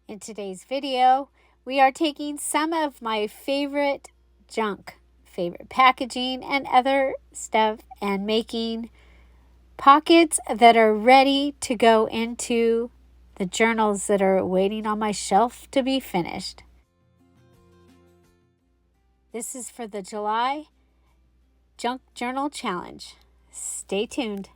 In today's video, we are taking some of my favorite junk, favorite packaging and other stuff and making pockets that are ready to go into the journals that are waiting on my shelf to be finished. This is for the July Junk Journal Challenge. Stay tuned.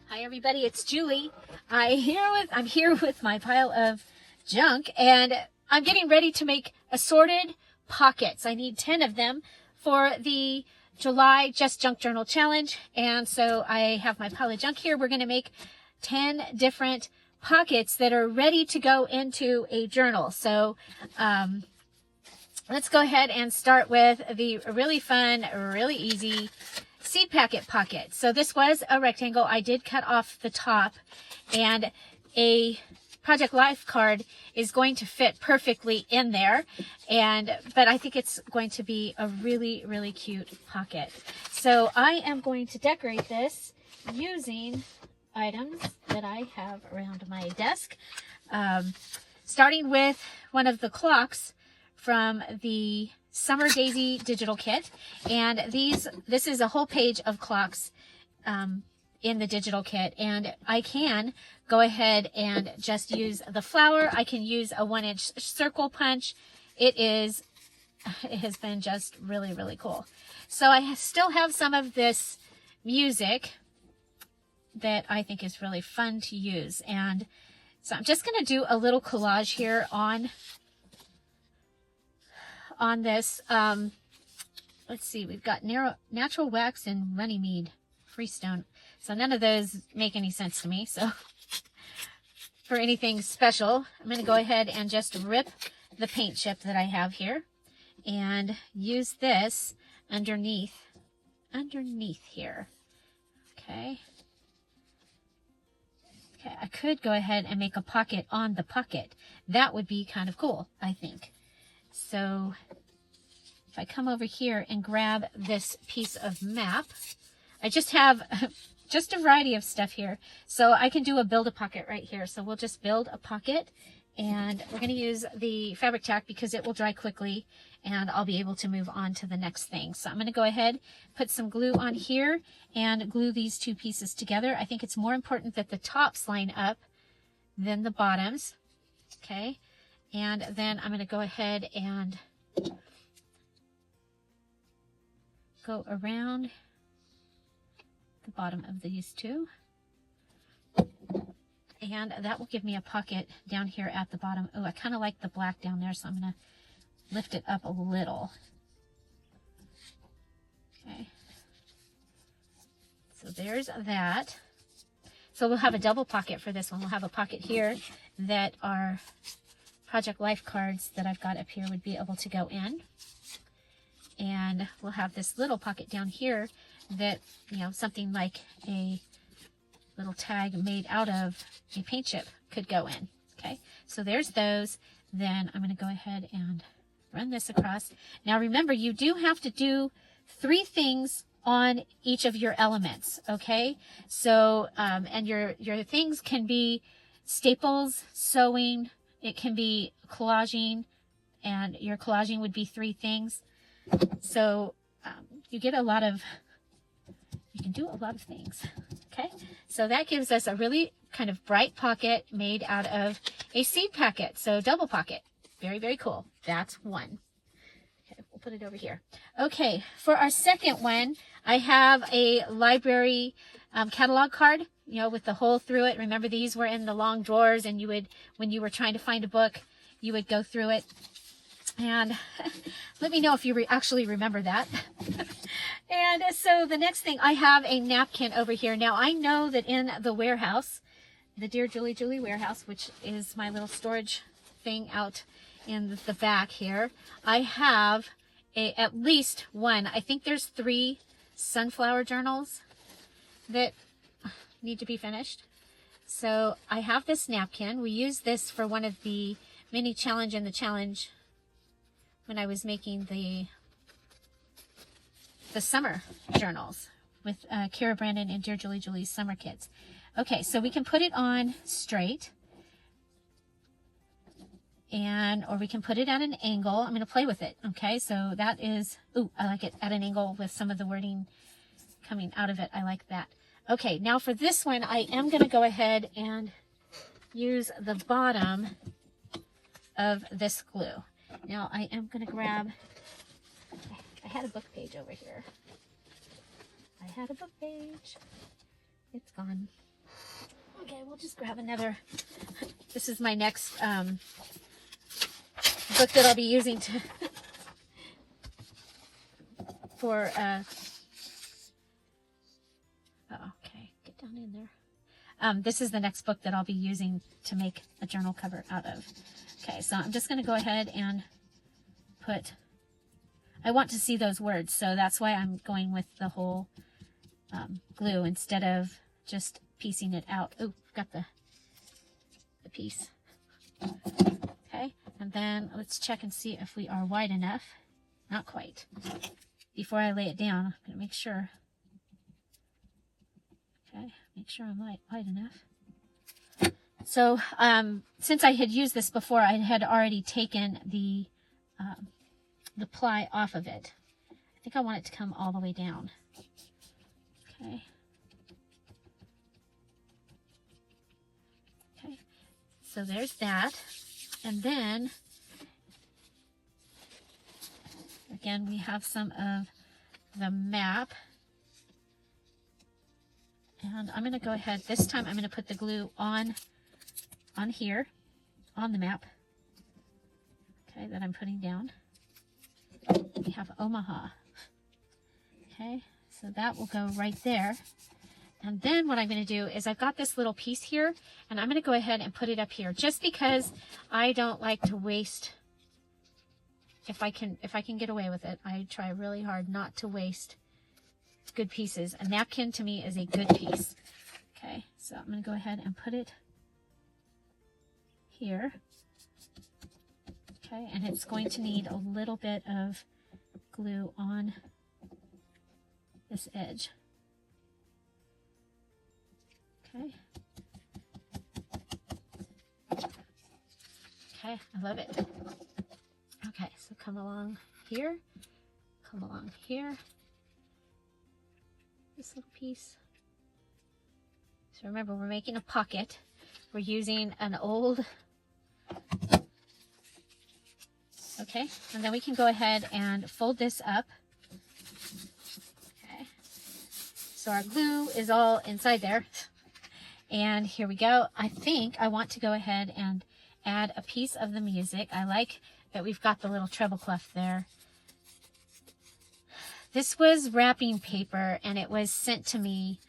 Hi everybody, it's Julie. I'm here with my pile of junk, and I'm getting ready to make assorted pockets. I need 10 of them for the July Just Junk Journal Challenge, and so I have my pile of junk here. We're going to make 10 different pockets that are ready to go into a journal. So let's go ahead and start with the really fun, really easy seed packet pocket. So this was a rectangle. I did cut off the top, and a Project Life card is going to fit perfectly in there, but I think it's going to be a really, really cute pocket. So I am going to decorate this using items that I have around my desk, starting with one of the clocks from the Summer Daisy digital kit, and this is a whole page of clocks in the digital kit, and I can go ahead and just use the flower. I can use a 1-inch circle punch. It has been just really, really cool. So I still have some of this music that I think is really fun to use, and so I'm just going to do a little collage here on this. Let's see, we've got natural wax and Runnymede freestone. So none of those make any sense to me. So for anything special, I'm going to go ahead and just rip the paint chip that I have here and use this underneath here. Okay. Okay, I could go ahead and make a pocket on the pocket. That would be kind of cool, I think. So if I come over here and grab this piece of map, I just have just a variety of stuff here. So I can do a build a pocket right here. So we'll just build a pocket, and we're going to use the fabric tack because it will dry quickly and I'll be able to move on to the next thing. So I'm going to go ahead, put some glue on here and glue these two pieces together. I think it's more important that the tops line up than the bottoms. Okay. And then I'm going to go ahead and go around the bottom of these two. And that will give me a pocket down here at the bottom. Oh, I kind of like the black down there, so I'm going to lift it up a little. Okay. So there's that. So we'll have a double pocket for this one. We'll have a pocket here that are Project Life cards that I've got up here would be able to go in. And we'll have this little pocket down here that, something like a little tag made out of a paint chip could go in. Okay, so there's those. Then I'm going to go ahead and run this across. Now remember, you do have to do 3 things on each of your elements. Okay, so and your things can be staples, sewing, it can be collaging, and your collaging would be 3 things. So you can do a lot of things. Okay, so that gives us a really kind of bright pocket made out of a seed packet. So double pocket. Very, very cool. That's one. Okay, we'll put it over here. Okay, for our second one, I have a library catalog card, with the hole through it. Remember, these were in the long drawers, and when you were trying to find a book, you would go through it. And let me know if you actually remember that. And so the next thing, I have a napkin over here. Now, I know that in the warehouse, the DearJulieJulie warehouse, which is my little storage thing out in the back here, I have at least one. I think there's 3 sunflower journals that need to be finished. So I have this napkin. We used this for one of the mini challenge in the challenge when I was making the summer journals. with Kara Brandon and Dear Julie Julie's summer kits. Okay, so we can put it on straight, or we can put it at an angle. I'm going to play with it. Okay, so that is, ooh, I like it at an angle with some of the wording coming out of it. I like that. Okay, now for this one, I am going to go ahead and use the bottom of this glue. Now I am going to grab, I had a book page over here. I had a book page. It's gone. Okay, we'll just grab another. This is my next book that I'll be using to for okay, get down in there. This is the next book that I'll be using to make a journal cover out of. Okay, so I'm just going to go ahead and put, I want to see those words, so that's why I'm going with the whole glue instead of just piecing it out. Oh, got the piece. Okay, and then let's check and see if we are wide enough. Not quite. Before I lay it down, I'm going to make sure. Okay, make sure I'm wide enough. So, since I had used this before, I had already taken the ply off of it. I think I want it to come all the way down. Okay. Okay, so there's that. And then, again, we have some of the map. And I'm going to go ahead, this time I'm going to put the glue on here, on the map, okay, that I'm putting down. We have Omaha. Okay, so that will go right there. And then what I'm going to do is I've got this little piece here, and I'm going to go ahead and put it up here, just because I don't like to waste, if I can get away with it, I try really hard not to waste good pieces. A napkin to me is a good piece. Okay, so I'm going to go ahead and put it here. Okay, and it's going to need a little bit of glue on this edge. Okay. Okay, I love it. Okay, so come along here, this little piece. So remember, we're making a pocket. We're using an old, okay, and then we can go ahead and fold this up. Okay, so our glue is all inside there. And here we go. I think I want to go ahead and add a piece of the music. I like that we've got the little treble clef there. This was wrapping paper, and it was sent to me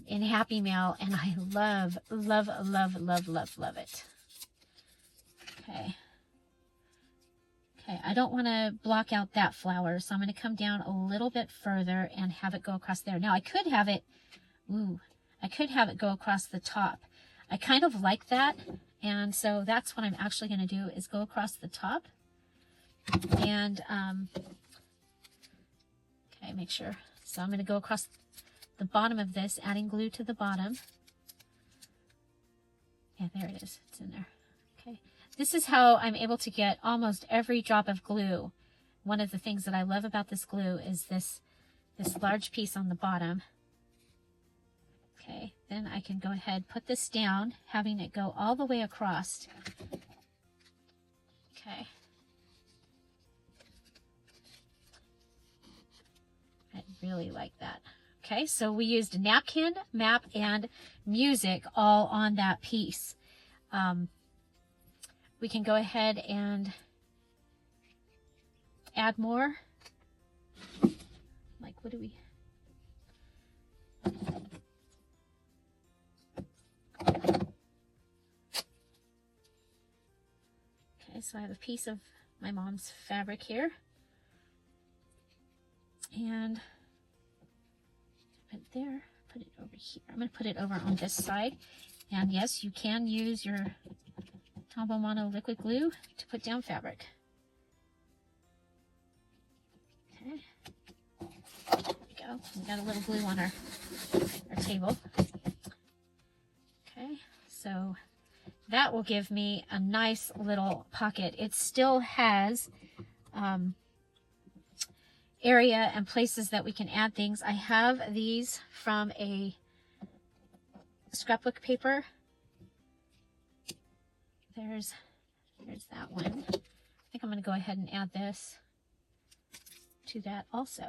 in Happy Mail, and I love, love, love, love, love, love it. Okay. Okay, I don't want to block out that flower, so I'm going to come down a little bit further and have it go across there. Now, I could have it, I could have it go across the top. I kind of like that, and so that's what I'm actually going to do, is go across the top. And, okay, make sure. So I'm going to go across the bottom of this, adding glue to the bottom. Yeah, there it is. It's in there. Okay. This is how I'm able to get almost every drop of glue. One of the things that I love about this glue is this large piece on the bottom. Okay, then I can go ahead, put this down, having it go all the way across. Okay. I really like that. Okay, so we used napkin, map, and music all on that piece. We can go ahead and add more. Like, what do we... Okay, so I have a piece of my mom's fabric here. And put it there, put it over here. I'm going to put it over on this side. And yes, you can use your Tombow Mono liquid glue to put down fabric. Okay. There we go. Oh, we got a little glue on our table. Okay, so that will give me a nice little pocket. It still has area and places that we can add things. I have these from a scrapbook paper. There's that one. I think I'm going to go ahead and add this to that also.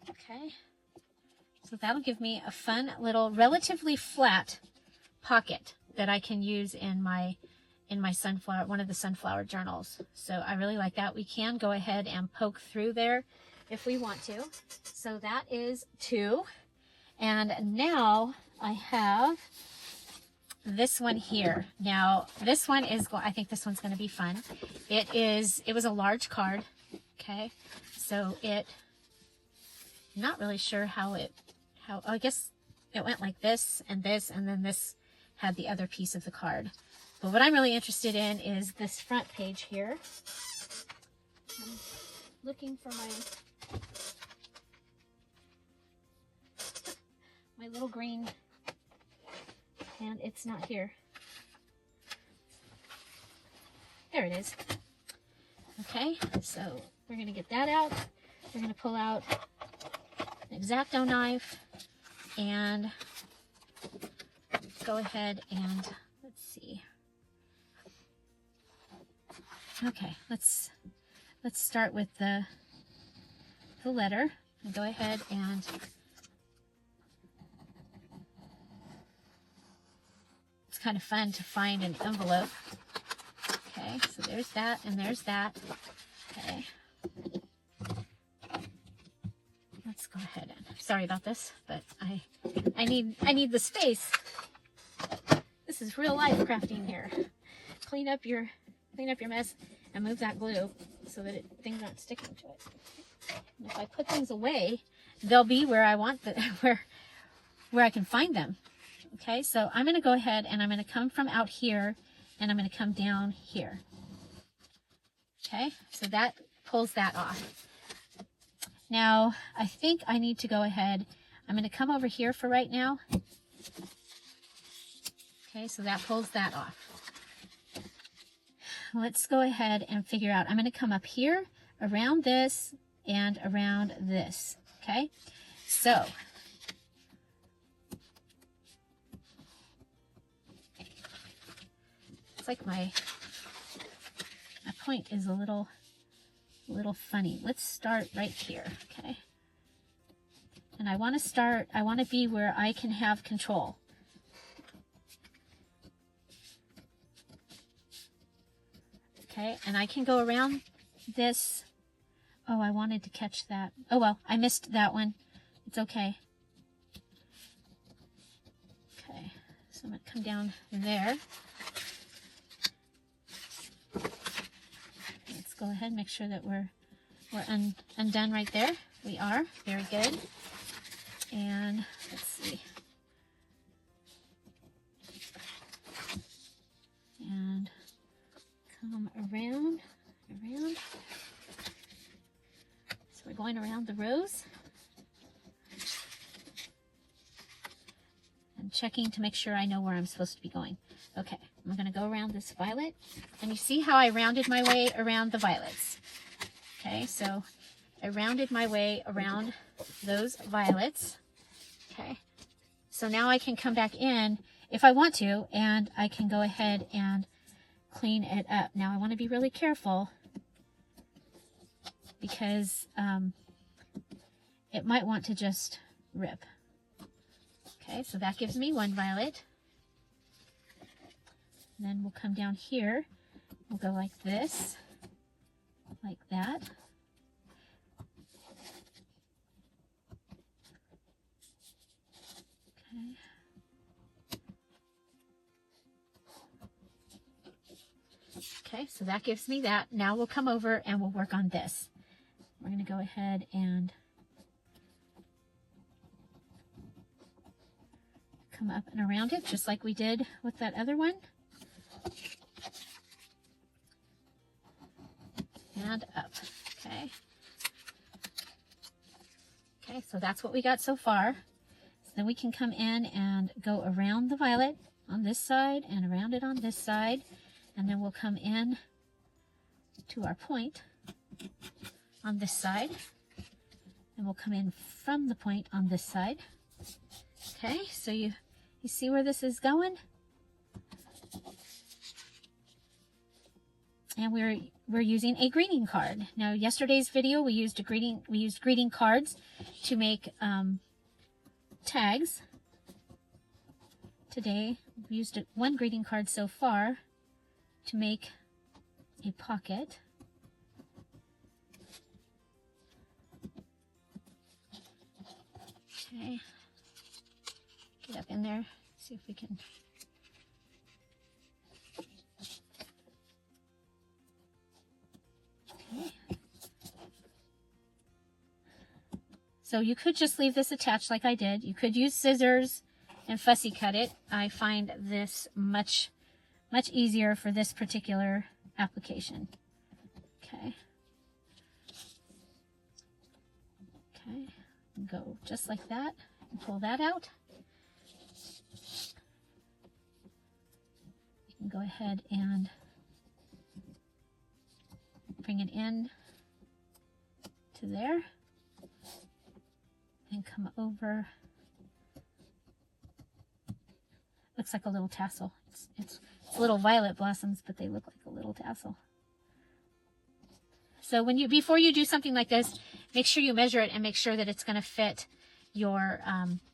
Okay, so that'll give me a fun little relatively flat pocket that I can use in my sunflower, one of the sunflower journals. So I really like that. We can go ahead and poke through there if we want to. So that is 2. And now I have this one here. Now this one is, I think this one's going to be fun. It was a large card. Okay, so not really sure how I guess it went like this, and then this had the other piece of the card. But what I'm really interested in is this front page here. I'm looking for my little green, and it's not here. There it is. Okay, so we're going to get that out. We're going to pull out an X-Acto knife and go ahead and let's see. Okay, let's start with the letter and go ahead and it's kind of fun to find an envelope. Okay, so there's that and there's that. Okay. Let's go ahead and, sorry about this, but I need the space. This is real life crafting here. Clean up your mess and move that glue so that things aren't sticking to it. And if I put things away, they'll be where I want where I can find them. Okay, so I'm going to go ahead and I'm going to come from out here and I'm going to come down here. Okay, so that pulls that off. Now, I think I need to go ahead. I'm going to come over here for right now. Okay, so that pulls that off. Let's go ahead and figure out. I'm going to come up here, around this, and around this. Okay, so it's like my point is a little funny. Let's start right here. Okay, and I want to be where I can have control. Okay, and I can go around this. Oh, I wanted to catch that. Oh well, I missed that one. It's okay. Okay, so I'm going to come down there. Let's go ahead and make sure that we're undone right there. We are. Very good. And let's see. And come around. So we're going around the rows and checking to make sure I know where I'm supposed to be going. Okay, I'm going to go around this violet, and you see how I rounded my way around the violets. Okay, so I rounded my way around those violets. Okay, so now I can come back in if I want to, and I can go ahead and clean it up. Now I want to be really careful because it might want to just rip. Okay, so that gives me one violet. And then we'll come down here. We'll go like this, like that. Okay. Okay, so that gives me that. Now we'll come over and we'll work on this. We're going to go ahead and come up and around it just like we did with that other one. And up. Okay. Okay, so that's what we got so far. So then we can come in and go around the violet on this side and around it on this side. And then we'll come in to our point on this side. And we'll come in from the point on this side. Okay, so you see where this is going? And we're using a greeting card. Now, yesterday's video we used greeting cards to make tags. Today we used one greeting card so far to make a pocket. Okay, get up in there, see if we can. Okay. So you could just leave this attached like I did. You could use scissors and fussy cut it. I find this much easier for this particular application. Okay. Okay. Go just like that and pull that out. You can go ahead and bring it in to there and come over. Looks like a little tassel. It's little violet blossoms, but they look like a little tassel. So before you do something like this, make sure you measure it and make sure that it's going to fit your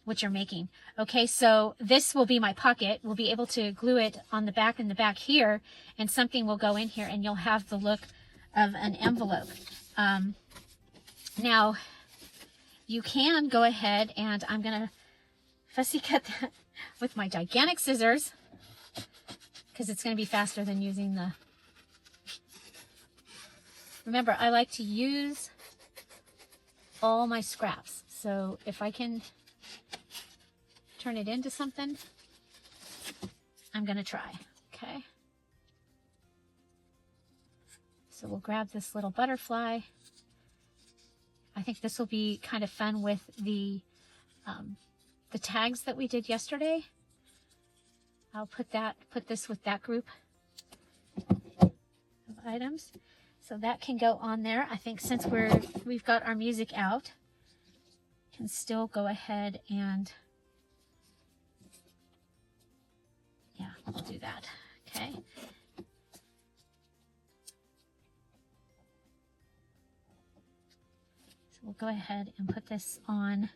what you're making. Okay, so this will be my pocket. We'll be able to glue it on the back and the back here, and something will go in here, and you'll have the look of an envelope. Now, you can go ahead, and I'm going to fussy cut that with my gigantic scissors, because it's going to be faster than using the... Remember, I like to use all my scraps. So if I can turn it into something, I'm going to try. Okay. So we'll grab this little butterfly. I think this will be kind of fun with the tags that we did yesterday. I'll put this with that group of items. So that can go on there. I think since we've got our music out, can still go ahead and, yeah, we'll do that. Okay. So we'll go ahead and put this on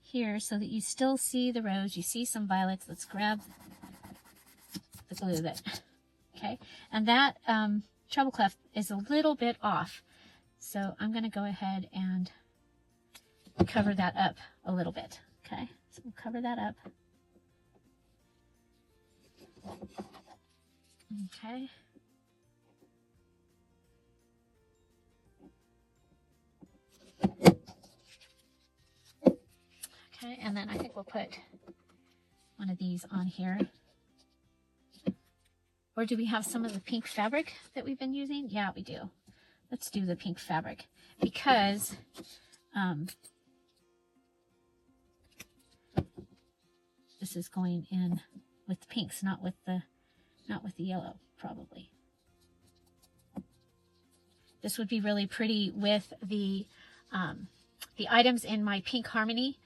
here so that you still see the rose. You see some violets. Let's grab the glue okay. And that treble clef is a little bit off. So I'm going to go ahead and cover that up a little bit. Okay, so we'll cover that up. Okay. Okay, and then I think we'll put one of these on here. Or do we have some of the pink fabric that we've been using? Yeah, we do. Let's do the pink fabric because this is going in with the pinks, not with the yellow, probably. This would be really pretty with the items in my Pink Harmony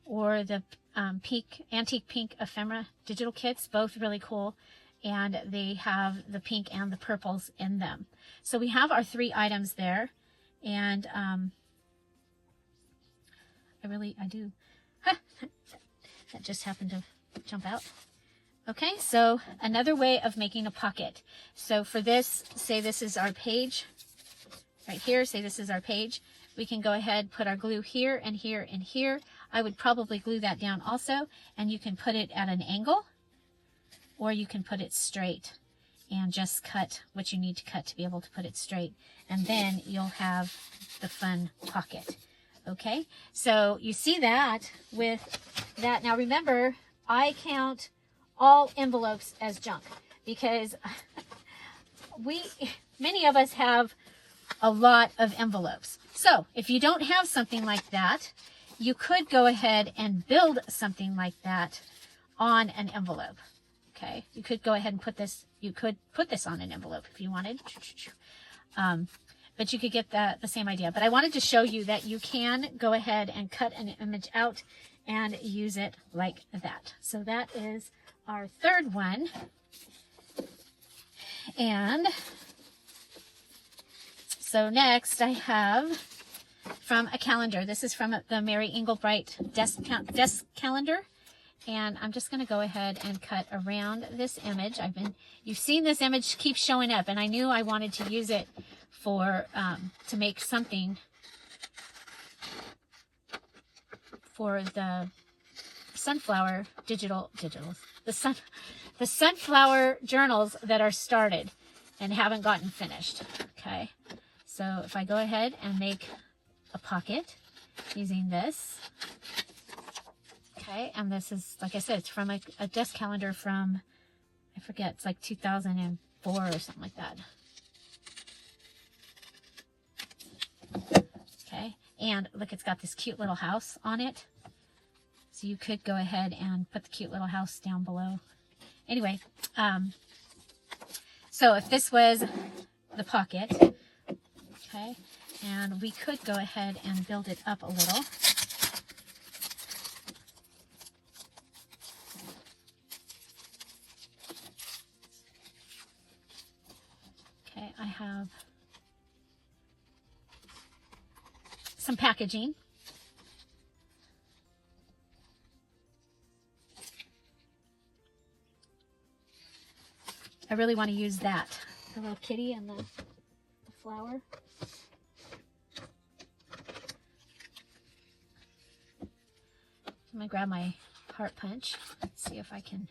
or the Antique Pink Ephemera digital kits, both really cool. And they have the pink and the purples in them. So we have our 3 items there. And I do. That just happened to jump out. Okay, so another way of making a pocket. So for this, say this is our page. Right here, say this is our page. We can go ahead, put our glue here and here and here. I would probably glue that down also. And you can put it at an angle. Or you can put it straight and just cut what you need to cut to be able to put it straight. And then you'll have the fun pocket. Okay, so you see that with that. Now remember, I count all envelopes as junk because many of us have a lot of envelopes. So if you don't have something like that, you could go ahead and build something like that on an envelope. Okay, you could go ahead and put this, you could put this on an envelope if you wanted. But you could get the same idea. But I wanted to show you that you can go ahead and cut an image out and use it like that. So that is our third one. And so next I have from a calendar. This is from the Mary Engelbright desk calendar. And I'm just going to go ahead and cut around this image. You've seen this image keep showing up, and I knew I wanted to use it for, to make something for the sunflower the sunflower journals that are started and haven't gotten finished. Okay. So if I go ahead and make a pocket using this. Okay, and this is, like I said, it's from a desk calendar from, I forget, it's like 2004 or something like that. Okay, and look, it's got this cute little house on it. So you could go ahead and put the cute little house down below. Anyway, so if this was the pocket, okay, and we could go ahead and build it up a little. I have some packaging. I really want to use that. The little kitty and the flower. I'm going to grab my heart punch. Let's see if I can.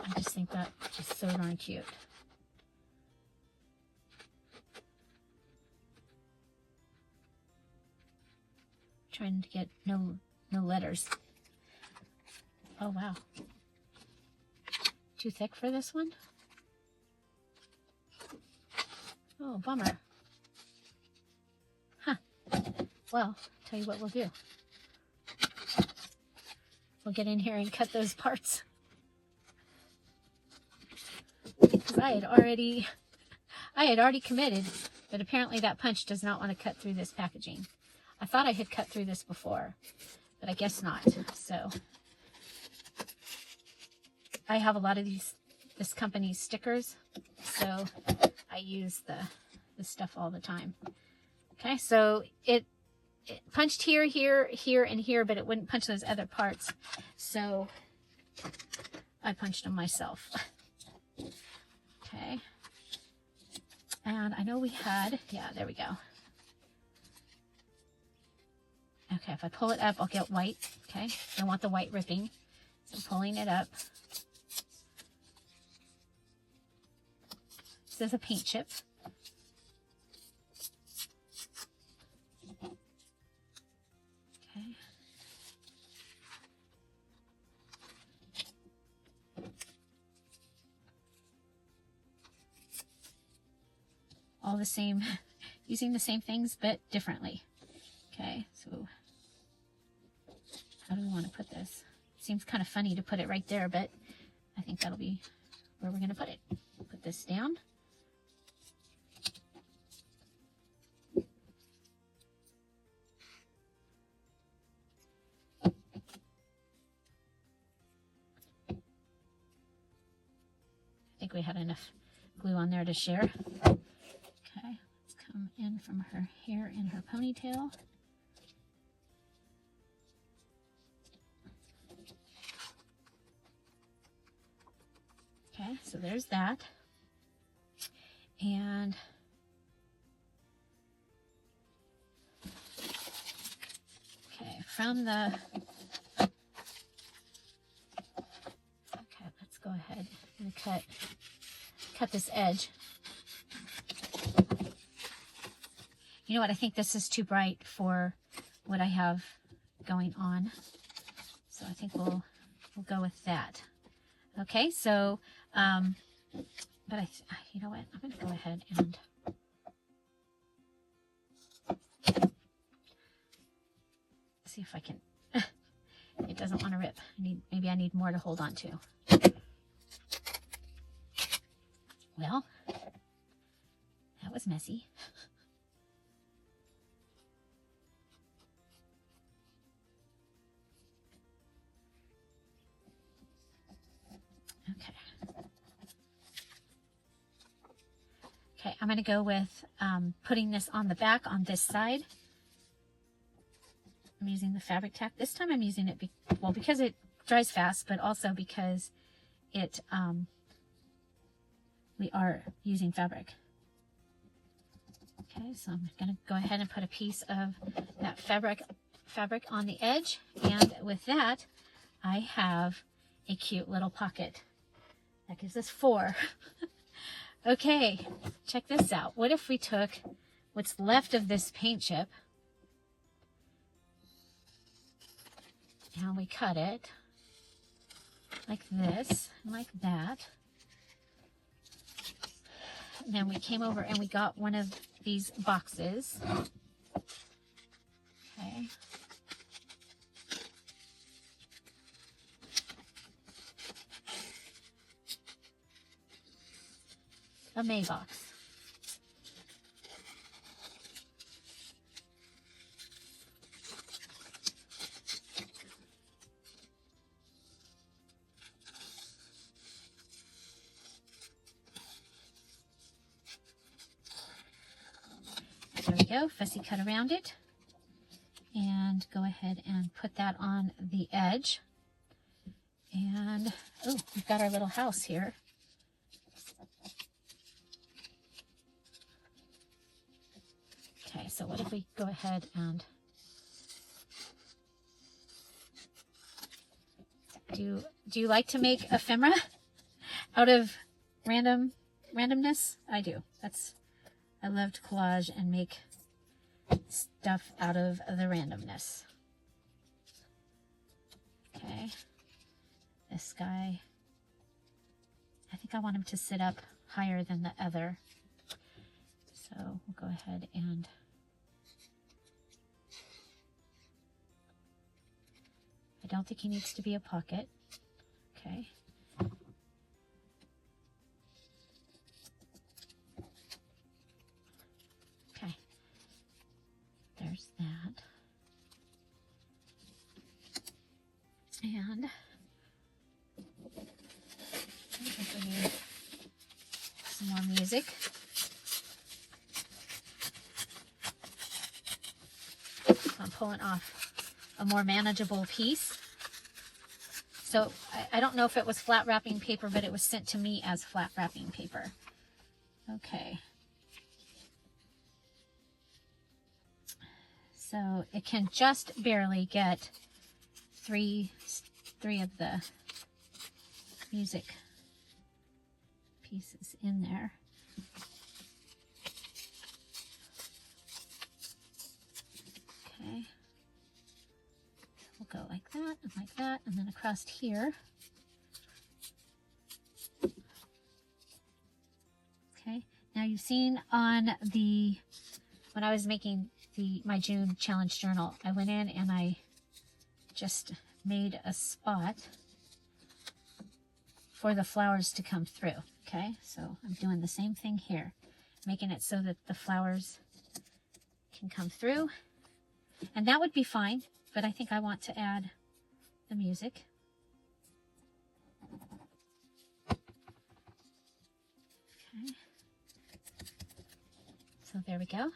I just think that is so darn cute. Trying to get no letters. Oh wow. Too thick for this one? Oh, bummer. Huh. Well, tell you what we'll do. We'll get in here and cut those parts. Because I had already committed, but apparently that punch does not want to cut through this packaging. I thought I had cut through this before, but I guess not. So I have a lot of this company's stickers, so I use the stuff all the time. Okay, so it punched here, and here, but it wouldn't punch those other parts, so I punched them myself. Okay, and I know we had, yeah, there we go. Okay, if I pull it up, I'll get white. Okay, I want the white ripping, so I'm pulling it up. This is a paint chip. Okay. All the same, using the same things, but differently. Okay, so how do we want to put this? Seems kind of funny to put it right there, but I think that'll be where we're going to put it. Put this down. I think we had enough glue on there to share. Okay, let's come in from her hair in her ponytail. Okay, so there's that. And okay, from the, okay, let's go ahead and cut this edge. You know what, I think this is too bright for what I have going on. So I think we'll we'll go with that. Okay, so, but you know what? I'm going to go ahead and see if I can, it doesn't want to rip. Maybe I need more to hold on to. Well, that was messy. Okay. Okay, I'm going to go with putting this on the back on this side. I'm using the fabric tack. This time I'm using it, because it dries fast, but also because it, we are using fabric. Okay, so I'm going to go ahead and put a piece of that fabric on the edge. And with that, I have a cute little pocket. That gives us 4. Okay, check this out. What if we took what's left of this paint chip and we cut it like this, like that. And then we came over and we got one of these boxes. Okay. A May box. There we go, fussy cut around it. And go ahead and put that on the edge. And, oh, we've got our little house here. Okay, so what if we go ahead and do you like to make ephemera out of randomness? I do. I love to collage and make stuff out of the randomness. Okay, this guy, I think I want him to sit up higher than the other. So we'll go ahead and I don't think he needs to be a pocket. Okay. Okay. There's that. And I think we need some more music. I'm pulling off a more manageable piece. So I don't know if it was flat wrapping paper, but it was sent to me as flat wrapping paper. Okay. So it can just barely get three of the music pieces in there. Okay. We'll go like that, and then across here. Okay. Now you've seen on the, when I was making my June challenge journal, I went in and I just made a spot for the flowers to come through. Okay. So I'm doing the same thing here, making it so that the flowers can come through. And that would be fine, but I think I want to add the music. Okay. So there we go.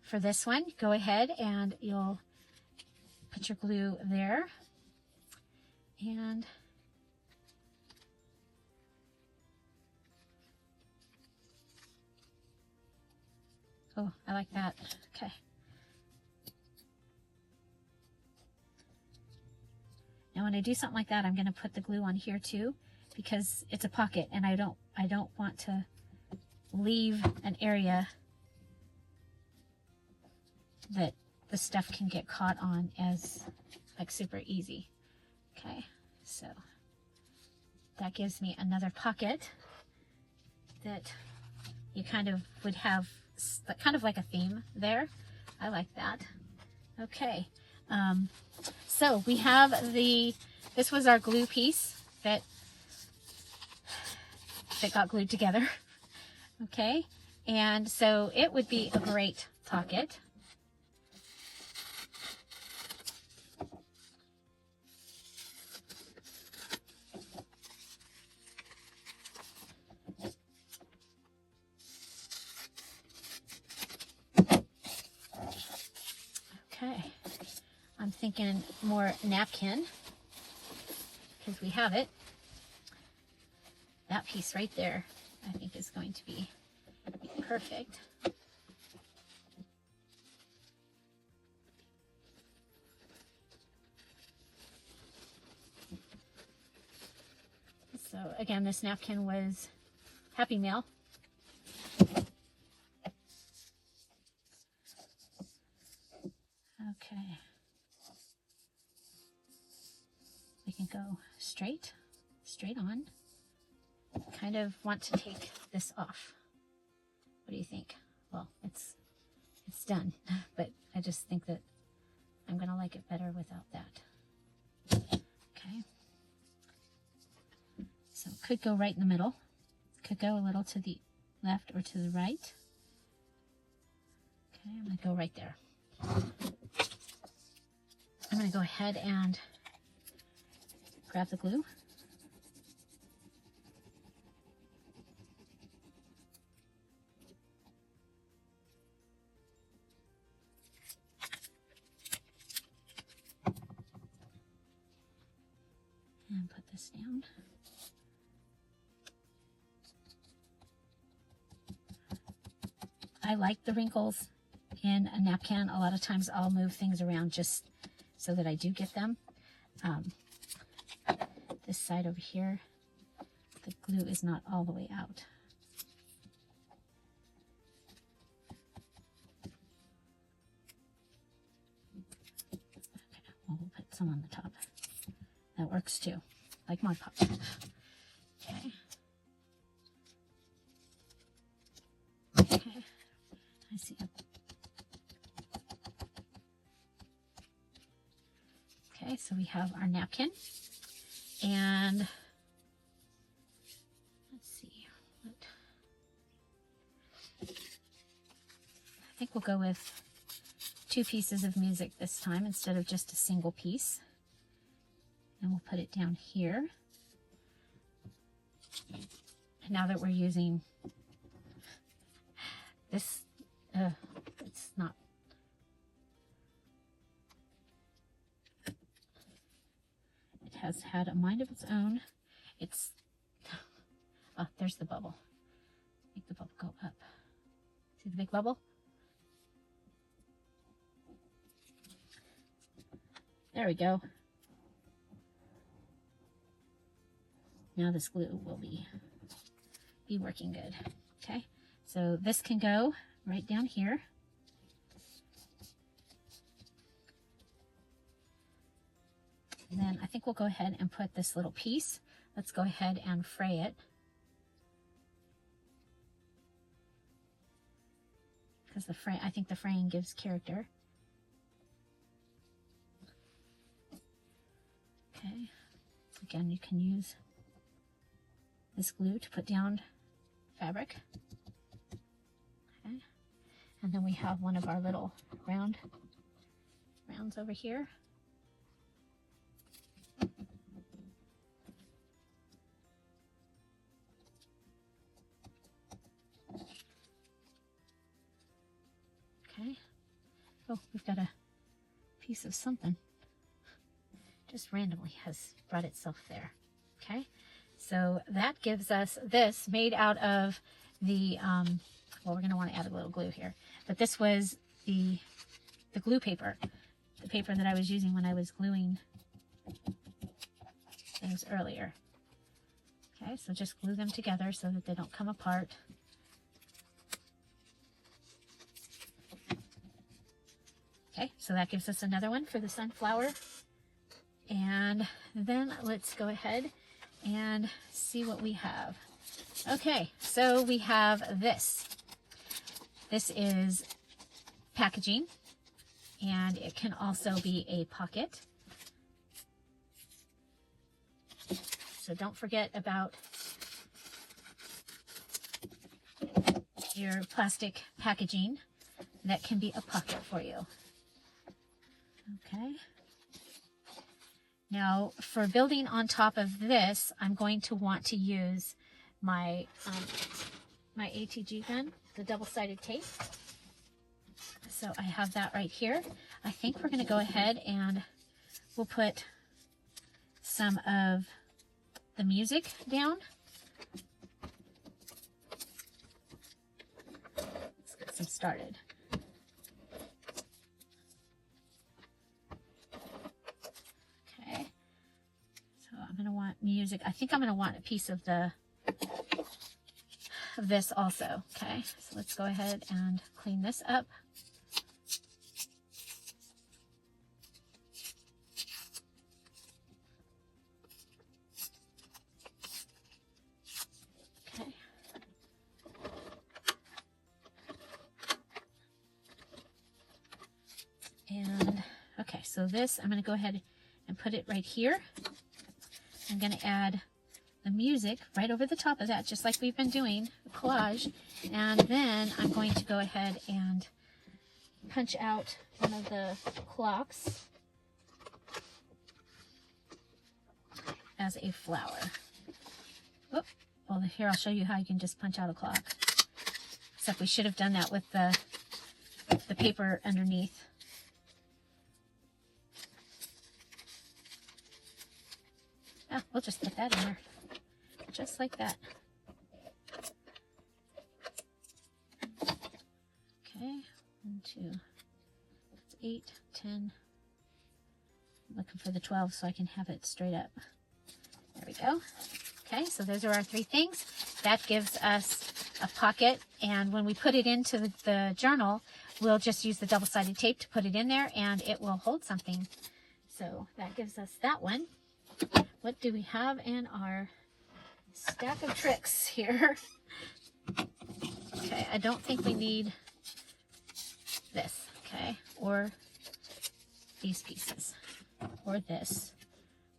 For this one, go ahead and you'll put your glue there. And oh, I like that. Okay. Now when I do something like that, I'm going to put the glue on here too, because it's a pocket and I don't want to leave an area that the stuff can get caught on as like super easy. Okay, so that gives me another pocket that you kind of would have kind of like a theme there. I like that. Okay, so we have this was our glue piece that got glued together. Okay, and so it would be a great pocket. Okay, I'm thinking more napkin, because we have it. That piece right there, I think, is going to be perfect. So again, this napkin was Happy Meal. Okay. We can go straight on. Kind of want to take this off. What do you think? Well, it's done, but I just think that I'm gonna like it better without that. Okay. So it could go right in the middle. Could go a little to the left or to the right. Okay, I'm gonna go right there. I'm gonna go ahead and grab the glue. And put this down. I like the wrinkles in a napkin. A lot of times I'll move things around just so that I do get them. This side over here, the glue is not all the way out. Okay, well, we'll put some on the top. That works too, like Mod Podge. Okay. Okay, I see. Okay, so we have our napkin, and let's see, I think we'll go with 2 pieces of music this time instead of just a single piece. And we'll put it down here. And now that we're using this, it's not. It has had a mind of its own. It's, oh, there's the bubble. Make the bubble go up. See the big bubble? There we go. Now this glue will be working good. Okay, so this can go right down here. And then I think we'll go ahead and put this little piece. Let's go ahead and fray it. Because I think the fraying gives character. Okay, again, you can use this glue to put down fabric. Okay, and then we have one of our little rounds over here. Okay, oh, we've got a piece of something just randomly has brought itself there. Okay, so that gives us this made out of the, well, we're going to want to add a little glue here, but this was the glue paper, the paper that I was using when I was gluing things earlier. Okay, so just glue them together so that they don't come apart. Okay, so that gives us another one for the sunflower And then let's go ahead and see what we have. Okay, so we have this. This is packaging, and it can also be a pocket. So don't forget about your plastic packaging that can be a pocket for you. Okay. Now, for building on top of this, I'm going to want to use my my ATG gun, the double-sided tape. So I have that right here. I think we're going to go ahead and we'll put some of the music down. Let's get some started. Okay, so I'm going to want music. I think I'm going to want a piece of this also. Okay, so let's go ahead and clean this up. And okay, so this, I'm going to go ahead and put it right here. I'm going to add the music right over the top of that, just like we've been doing, the collage. And then I'm going to go ahead and punch out one of the clocks as a flower. Oh, well, here I'll show you how you can just punch out a clock. Except we should have done that with the paper underneath. Oh, we'll just put that in there, just like that. Okay, 1, 2, that's 8, 10. I'm looking for the 12 so I can have it straight up. There we go. Okay, so those are our 3 things. That gives us a pocket, and when we put it into the journal, we'll just use the double-sided tape to put it in there, and it will hold something. So that gives us that one. What do we have in our stack of tricks here? Okay, I don't think we need this, okay, or these pieces, or this,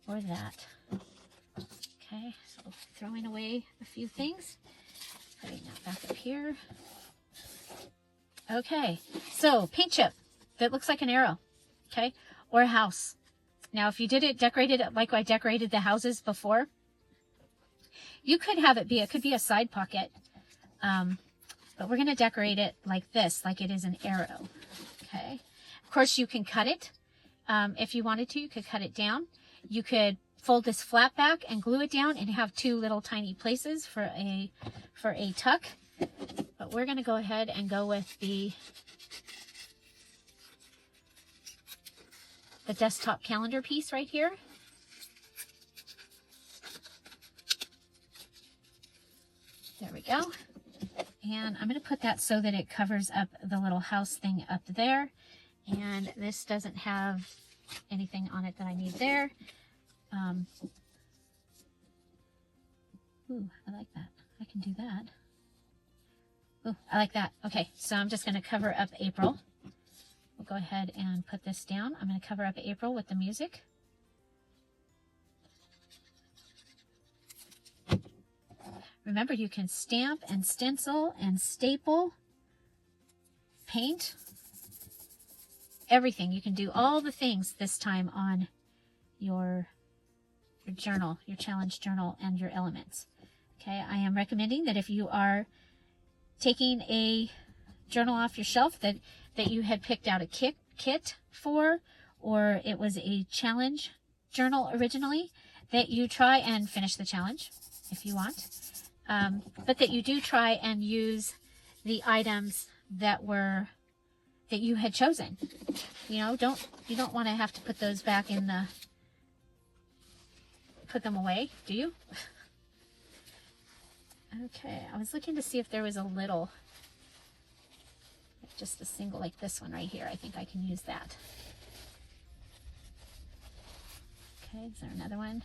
or that. Okay, so throwing away a few things, putting that back up here. Okay, so paint chip that looks like an arrow, okay, or a house. Now, if you decorated it like I decorated the houses before, you could have it be, it could be a side pocket, but we're going to decorate it like this, like it is an arrow, okay? Of course, you can cut it. If you wanted to, you could cut it down. You could fold this flat back and glue it down and have 2 little tiny places for a tuck. But we're going to go ahead and go with the desktop calendar piece right here. There we go. And I'm going to put that so that it covers up the little house thing up there. And this doesn't have anything on it that I need there. Ooh, I like that. I can do that. Ooh, I like that. Okay, so I'm just going to cover up April. We'll go ahead and put this down. I'm going to cover up April with the music. Remember, you can stamp and stencil and staple, paint, everything. You can do all the things this time on your journal, your challenge journal, and your elements. Okay, I am recommending that if you are taking a journal off your shelf that you had picked out a kit for, or it was a challenge journal originally, that you try and finish the challenge if you want, but that you do try and use the items that you had chosen. You know, you don't want to have to put those back in put them away, do you? Okay, I was looking to see if there was a little, just a single like this one right here. I think I can use that. Okay, is there another one?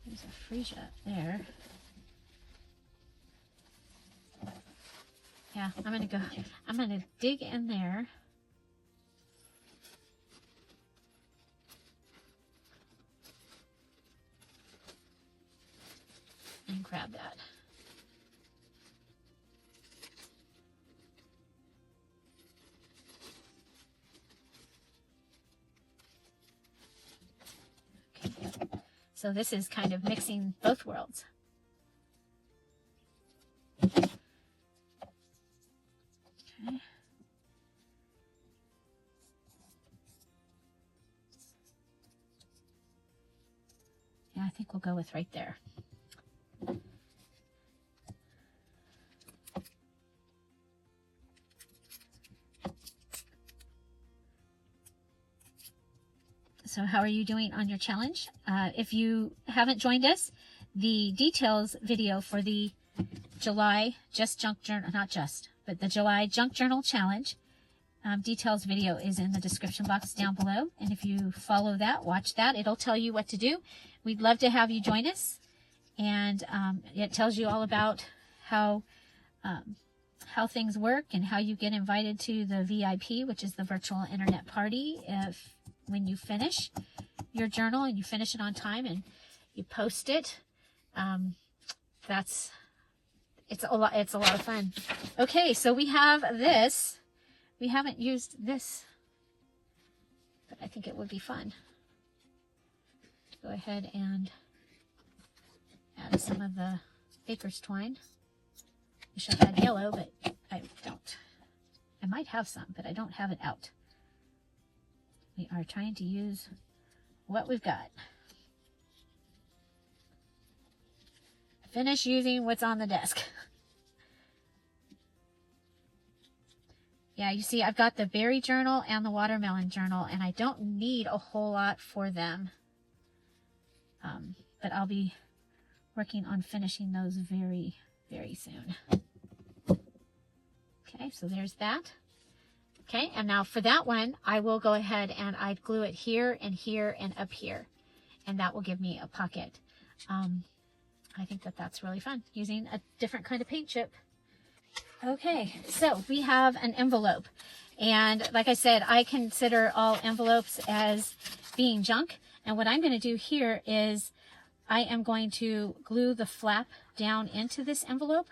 There's a freesia up there. Yeah, I'm gonna dig in there. And grab that. Okay. So this is kind of mixing both worlds. Okay. Yeah, I think we'll go with right there. So how are you doing on your challenge? If you haven't joined us, the details video for the July Junk Journal, the July Junk Journal Challenge details video is in the description box down below. And if you follow that, watch that, it'll tell you what to do. We'd love to have you join us. And it tells you all about how things work and how you get invited to the VIP, which is the virtual internet party. When you finish your journal and you finish it on time and you post it, it's a lot of fun. Okay, so we have this. We haven't used this, but I think it would be fun. Go ahead and add some of the baker's twine. Wish I had yellow, but I don't. I might have some, but I don't have it out. We are trying to use what we've got. Finish using what's on the desk. Yeah, you see, I've got the berry journal and the watermelon journal, and I don't need a whole lot for them. But I'll be working on finishing those very, very soon. Okay, so there's that. Okay, and now for that one, I will go ahead and I'd glue it here and here and up here. And that will give me a pocket. I think that that's really fun, using a different kind of paint chip. Okay, so we have an envelope. And like I said, I consider all envelopes as being junk. And what I'm going to do here is I am going to glue the flap down into this envelope.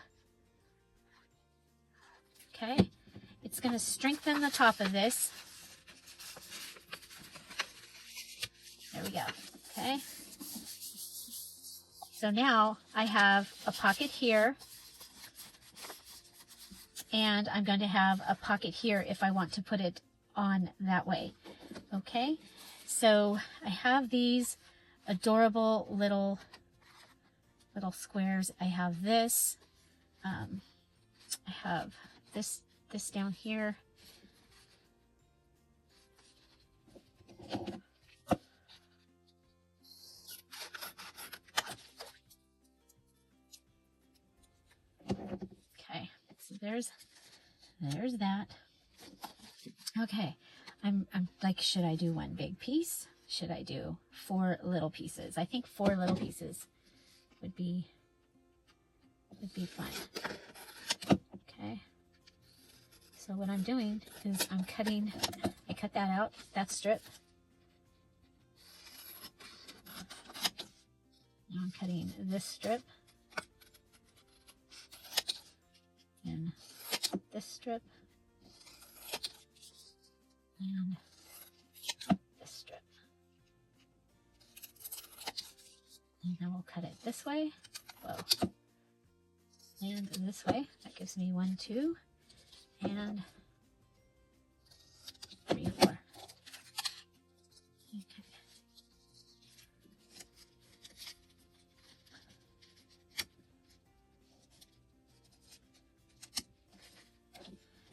Okay. It's going to strengthen the top of this. There we go. Okay. So now I have a pocket here. And I'm going to have a pocket here if I want to put it on that way. Okay. So I have these adorable little squares. I have this. I have this down here. Okay, so there's that. Okay, I'm like, should I do one big piece? Should I do 4 little pieces? I think 4 little pieces would be fun. Okay. So what I'm doing is I cut that out, that strip. Now I'm cutting this strip. And this strip. And this strip. And then we'll cut it this way. Whoa. And this way. That gives me 1, 2. And 3, 4. Okay.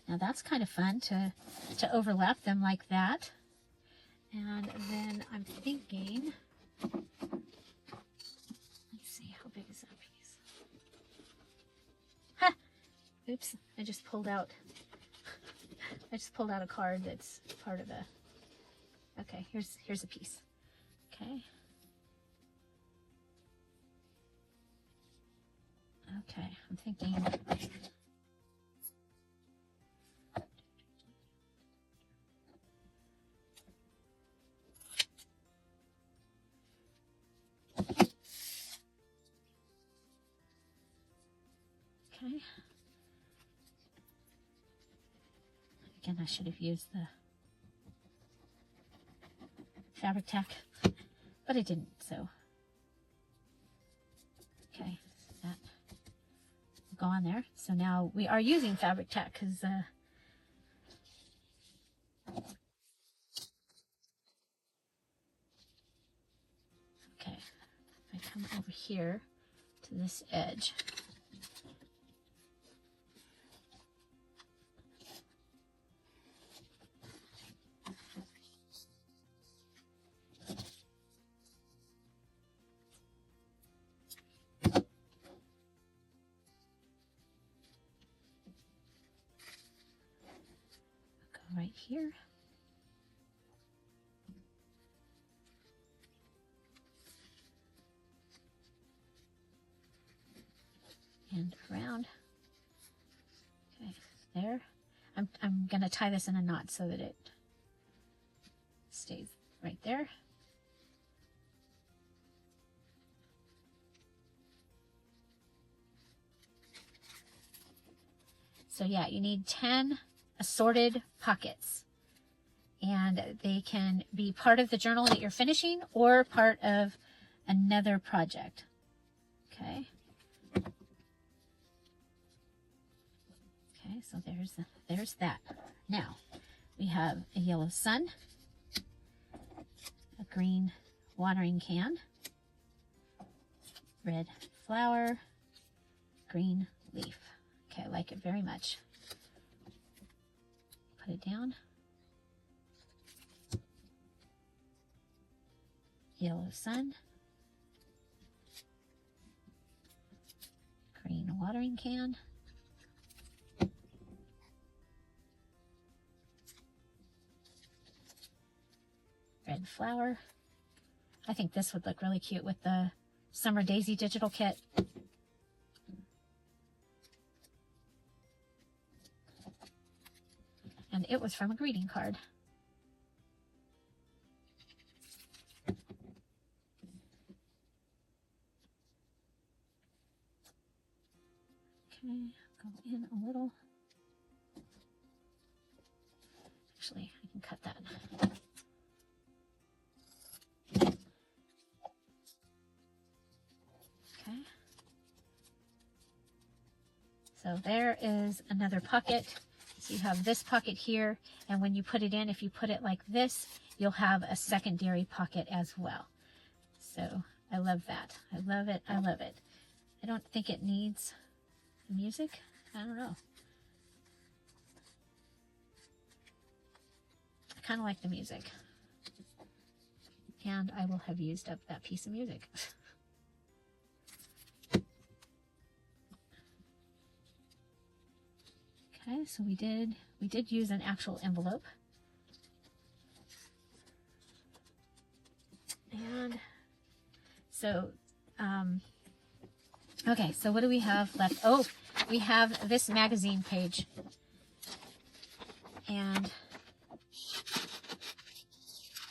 Now that's kind of fun to overlap them like that. And then I'm thinking, let's see, how big is that piece? Ha! Oops, I just pulled out a card that's part of the, okay, here's a piece. Okay. Okay, I'm thinking. Okay. Again, I should have used the fabric tack, but I didn't, so. Okay, that will go on there. So now we are using fabric tack because okay, if I come over here to this edge. Right here. And around. Okay, there. I'm gonna tie this in a knot so that it stays right there. So yeah, you need 10 assorted pockets, and they can be part of the journal that you're finishing or part of another project. Okay. Okay, so there's that. Now we have a yellow sun, a green watering can, red flower, green leaf. Okay, I like it very much. Put it down. Yellow sun. Green watering can. Red flower. I think this would look really cute with the Summer Daisy digital kit. And it was from a greeting card. Okay, go in a little. Actually, I can cut that. Okay. So there is another pocket. So you have this pocket here, and when you put it in, if you put it like this, you'll have a secondary pocket as well. So I love that. I love it. I love it. I don't think it needs music. I don't know. I kind of like the music. And I will have used up that piece of music. Okay, so we did use an actual envelope. And so, okay, so what do we have left? Oh, we have this magazine page. And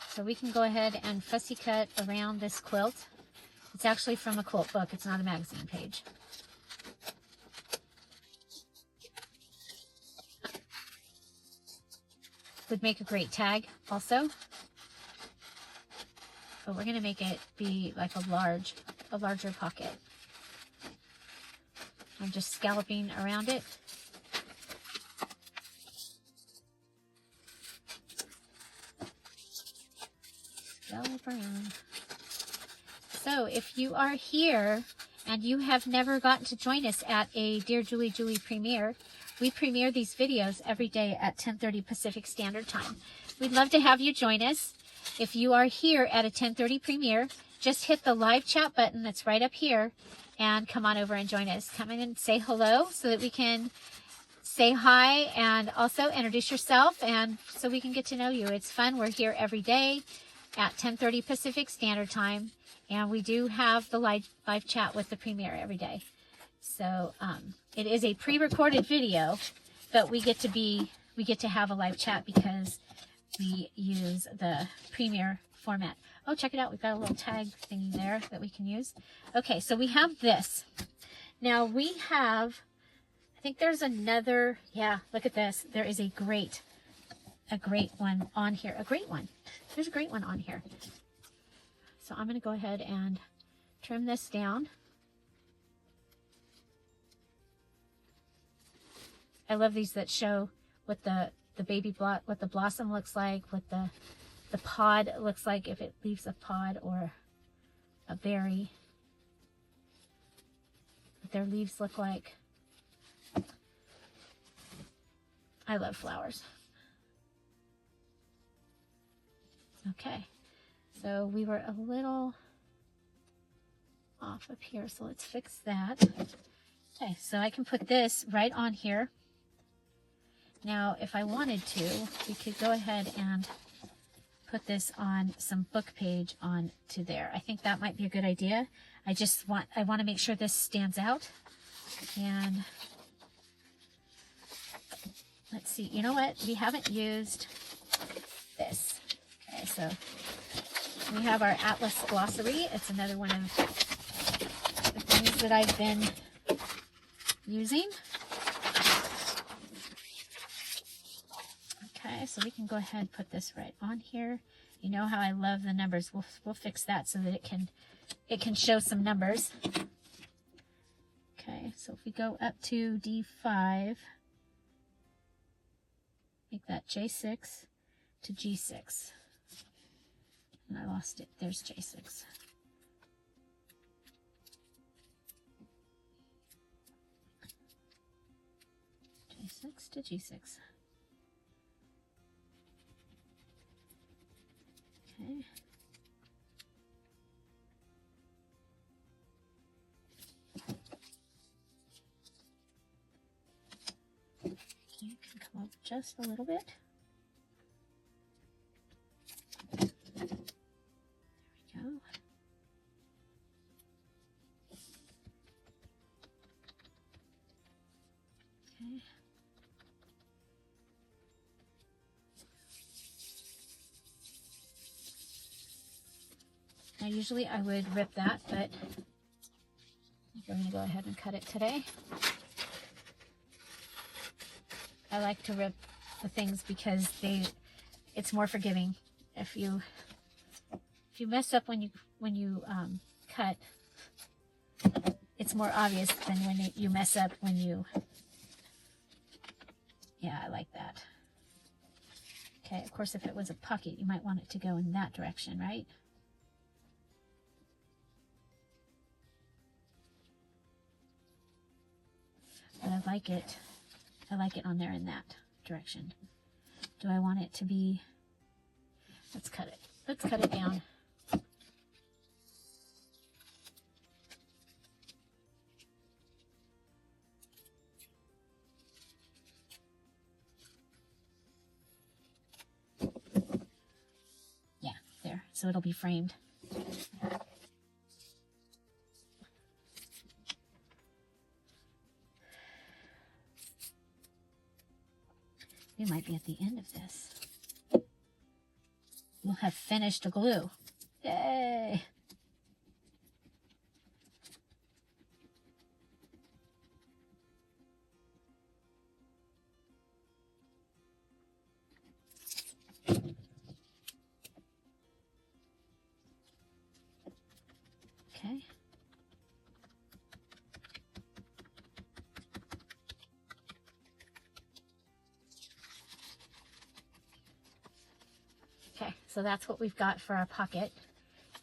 so we can go ahead and fussy cut around this quilt. It's actually from a quilt book. It's not a magazine page. Would make a great tag also. But we're going to make it be like a larger pocket. I'm just scalloping around it. Scallop around. So if you are here and you have never gotten to join us at a Dear Julie Julie premiere, we premiere these videos every day at 10:30 Pacific Standard Time. We'd love to have you join us. If you are here at a 10:30 premiere, just hit the live chat button that's right up here and come on over and join us. Come in and say hello so that we can say hi and also introduce yourself and so we can get to know you. It's fun. We're here every day. at 10:30 Pacific Standard Time. And we do have the live chat with the premiere every day. So it is a pre-recorded video, but we get to have a live chat because we use the premiere format. Oh, check it out. We've got a little tag thingy there that we can use. Okay, so we have this. Now we have, I think there's another, yeah, look at this. There is a great one on here. A great one. There's a great one on here. So I'm going to go ahead and trim this down. I love these that show what the what the blossom looks like, what the pod looks like, if it leaves a pod or a berry, what their leaves look like. I love flowers. Okay, so we were a little off up here, so let's fix that. Okay, so I can put this right on here. Now, if I wanted to, we could go ahead and put this on some book page on to there. I think that might be a good idea. I want to make sure this stands out. And let's see, you know what? We haven't used this. Okay, so we have our Atlas Glossary. It's another one of the things that I've been using. Okay, so we can go ahead and put this right on here. You know how I love the numbers. We'll fix that so that it can show some numbers. Okay, so if we go up to D5, make that J6 to G6. And I lost it. There's J6. J6 to G6. Okay. You can come up just a little bit. There we go. Okay. Now usually I would rip that, but we're going to go ahead and cut it today. I like to rip the things because it's more forgiving. If you mess up when you cut, it's more obvious than when you mess up when you. Yeah, I like that. Okay, of course, if it was a pocket, you might want it to go in that direction, right? But I like it on there in that direction. Do I want it to be, let's cut it down. Yeah, there, so it'll be framed. We might be at the end of this. We'll have finished the glue. Yay! Okay. Okay, so that's what we've got for our pocket.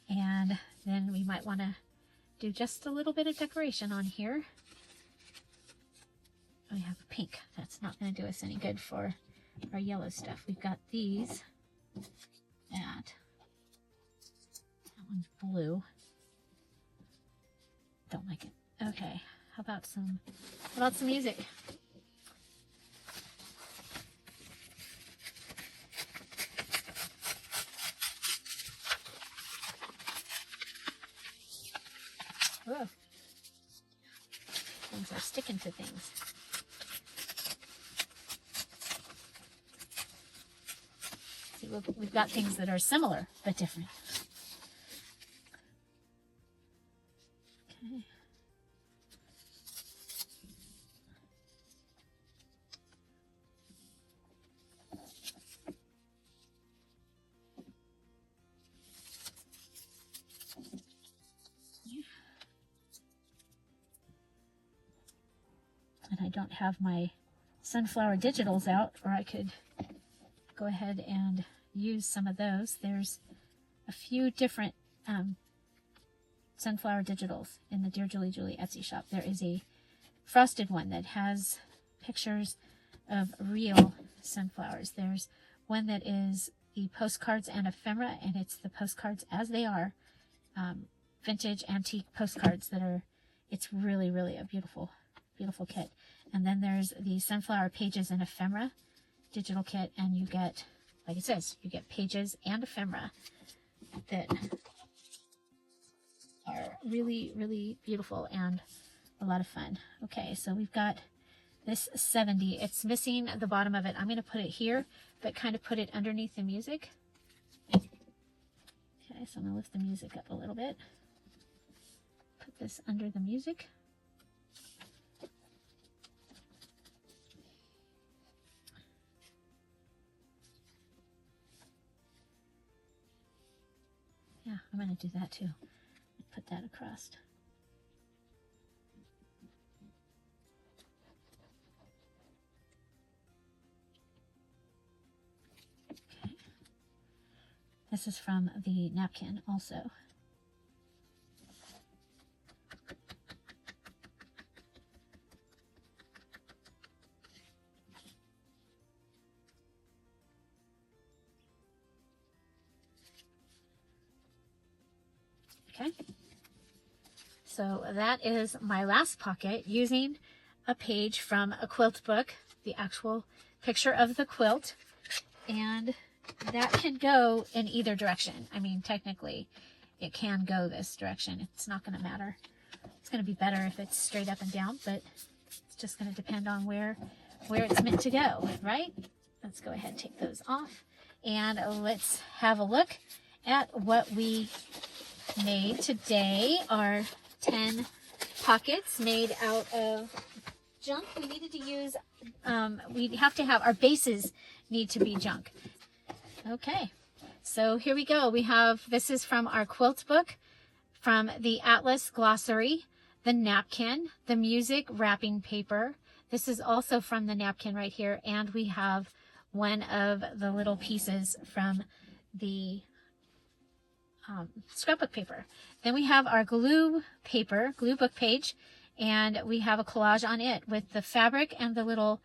And then we might want to do just a little bit of decoration on here. We have a pink. That's not going to do us any good for our yellow stuff. We've got these. That one's blue. Don't like it. Okay, how about some music? Whoa. Things are sticking to things. See, we've got things that are similar but different. Okay. And I don't have my sunflower digitals out, or I could go ahead and use some of those. There's a few different sunflower digitals in the Dear Julie Julie Etsy shop. There is a frosted one that has pictures of real sunflowers. There's one that is the postcards and ephemera, and it's the postcards as they are, vintage antique postcards that are, it's really, really a beautiful, beautiful kit. And then there's the sunflower pages and ephemera digital kit, and you get, like it says, you get pages and ephemera that are really, really beautiful and a lot of fun. Okay, so we've got this 70. It's missing the bottom of it. I'm going to put it here, but kind of put it underneath the music. Okay, so I'm going to lift the music up a little bit. Put this under the music. Yeah, I'm going to do that too. Put that across. Okay. This is from the napkin also. Okay, so that is my last pocket using a page from a quilt book, the actual picture of the quilt, and that can go in either direction. I mean, technically, it can go this direction. It's not going to matter. It's going to be better if it's straight up and down, but it's just going to depend on where it's meant to go, right? Let's go ahead and take those off, and let's have a look at what we made today. Our 10 pockets made out of junk. We needed to use, we have to have, our bases need to be junk. Okay, so here we go. We have, this is from our quilt book, from the Atlas Glossary, the napkin, the music wrapping paper. This is also from the napkin right here, and we have one of the little pieces from the scrapbook paper. Then we have our glue paper, glue book page, and we have a collage on it with the fabric and the little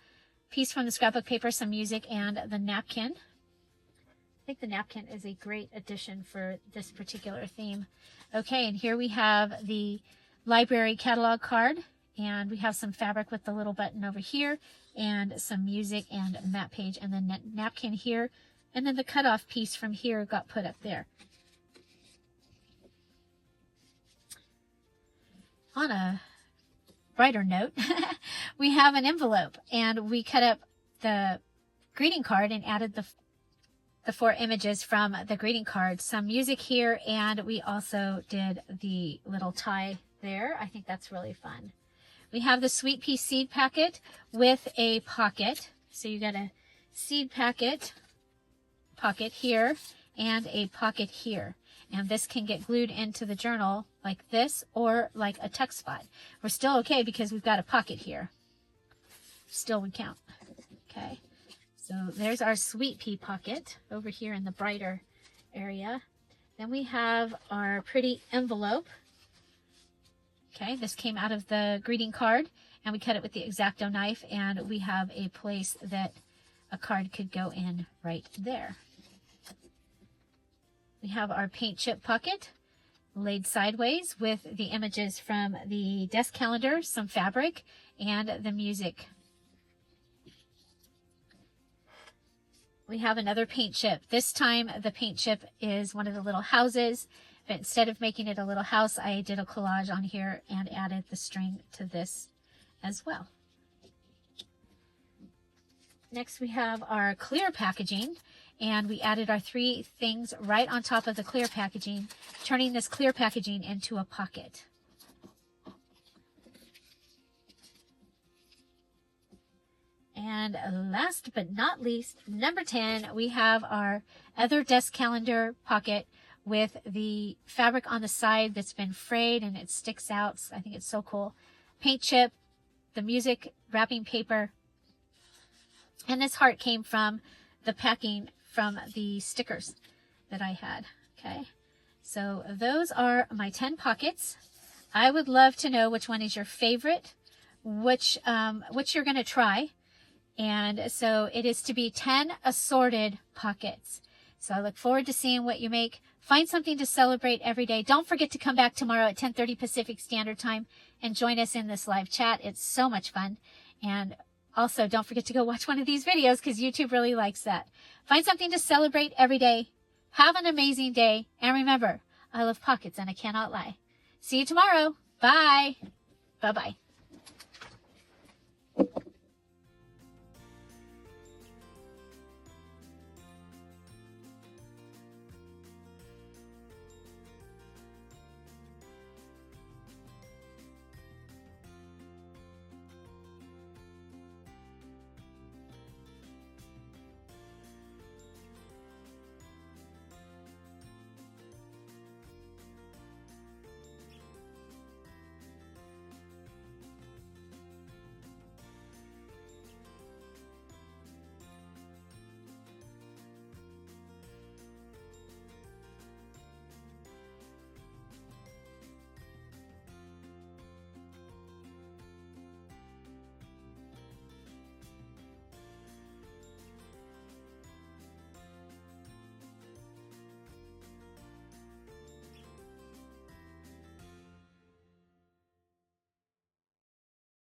piece from the scrapbook paper, some music, and the napkin. I think the napkin is a great addition for this particular theme. Okay, and here we have the library catalog card, and we have some fabric with the little button over here, and some music and map page, and then napkin here, and then the cutoff piece from here got put up there. On a brighter note, we have an envelope, and we cut up the greeting card and added the 4 images from the greeting card, some music here, and we also did the little tie there. I think that's really fun. We have the sweet pea seed packet with a pocket. So you got a seed pocket here and a pocket here. And this can get glued into the journal like this or like a tuck spot. We're still okay because we've got a pocket here. Still would count. Okay. So there's our sweet pea pocket over here in the brighter area. Then we have our pretty envelope. Okay, this came out of the greeting card, and we cut it with the X-Acto knife, and we have a place that a card could go in right there. We have our paint chip pocket laid sideways with the images from the desk calendar, some fabric, and the music. We have another paint chip. This time the paint chip is one of the little houses, but instead of making it a little house, I did a collage on here and added the string to this as well. Next we have our clear packaging, and we added our 3 things right on top of the clear packaging, turning this clear packaging into a pocket. And last but not least, number 10, we have our other desk calendar pocket with the fabric on the side that's been frayed and it sticks out. I think it's so cool. Paint chip, the music wrapping paper, and this heart came from the packing from the stickers that I had. Okay, so those are my 10 pockets. I would love to know which one is your favorite, which you're going to try. And so it is to be 10 assorted pockets. So I look forward to seeing what you make. Find something to celebrate every day. Don't forget to come back tomorrow at 10:30 Pacific Standard Time and join us in this live chat. It's so much fun. And also, don't forget to go watch one of these videos because YouTube really likes that. Find something to celebrate every day. Have an amazing day. And remember, I love pockets and I cannot lie. See you tomorrow. Bye. Bye-bye.